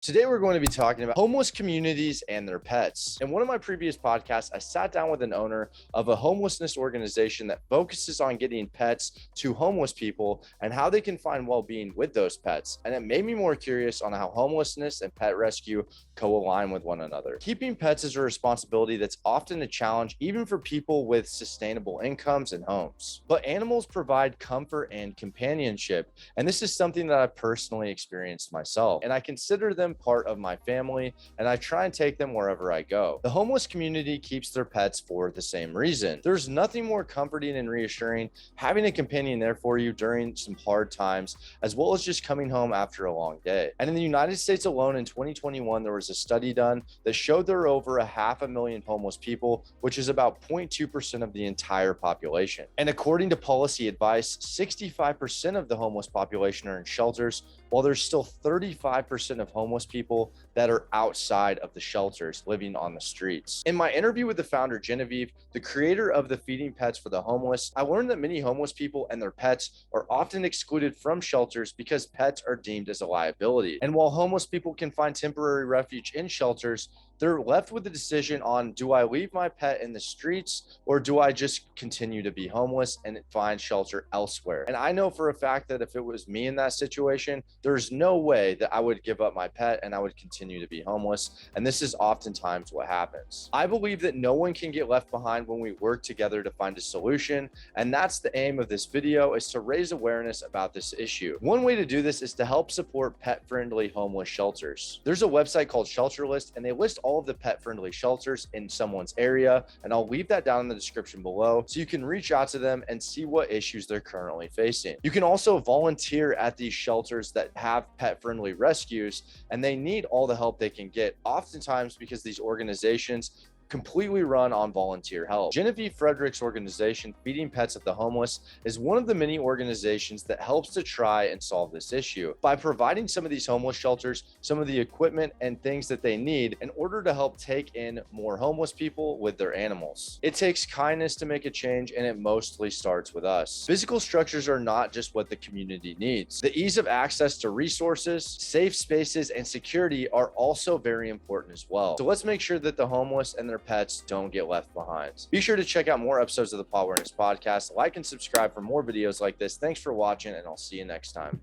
Today, we're going to be talking about homeless communities and their pets. In one of my previous podcasts, I sat down with an owner of a homelessness organization that focuses on getting pets to homeless people and how they can find well-being with those pets. And it made me more curious on how homelessness and pet rescue co-align with one another. Keeping pets is a responsibility that's often a challenge, even for people with sustainable incomes and homes. But animals provide comfort and companionship, and this is something that I've personally experienced myself. And I consider them part of my family, and I try and take them wherever I go. The homeless community keeps their pets for the same reason. There's nothing more comforting and reassuring having a companion there for you during some hard times, as well as just coming home after a long day. And in the United States alone in 2021, there was a study done that showed there are over 500,000 homeless people, which is about 0.2% of the entire population. And according to policy advice, 65% of the homeless population are in shelters, while there's still 35% of homeless people that are outside of the shelters living on the streets. In my interview with the founder, Genevieve, the creator of the Feeding Pets for the Homeless, I learned that many homeless people and their pets are often excluded from shelters because pets are deemed as a liability. And while homeless people can find temporary refuge in shelters, they're left with the decision on, do I leave my pet in the streets or do I just continue to be homeless and find shelter elsewhere? And I know for a fact that if it was me in that situation, there's no way that I would give up my pet and I would continue to be homeless. And this is oftentimes what happens. I believe that no one can get left behind when we work together to find a solution. And that's the aim of this video, is to raise awareness about this issue. One way to do this is to help support pet-friendly homeless shelters. There's a website called Shelter List, and they list all of the pet-friendly shelters in someone's area. And I'll leave that down in the description below so you can reach out to them and see what issues they're currently facing. You can also volunteer at these shelters that have pet-friendly rescues, and they need all the help they can get, oftentimes because these organizations completely run on volunteer help. Genevieve Frederick's organization, Feeding Pets of the Homeless, is one of the many organizations that helps to try and solve this issue by providing some of these homeless shelters some of the equipment and things that they need in order to help take in more homeless people with their animals. It takes kindness to make a change, and it mostly starts with us. Physical structures are not just what the community needs. The ease of access to resources, safe spaces, and security are also very important as well. So let's make sure that the homeless and their pets don't get left behind. Be sure to check out more episodes of the Pawareness podcast, like and subscribe for more videos like this. Thanks for watching, and I'll see you next time.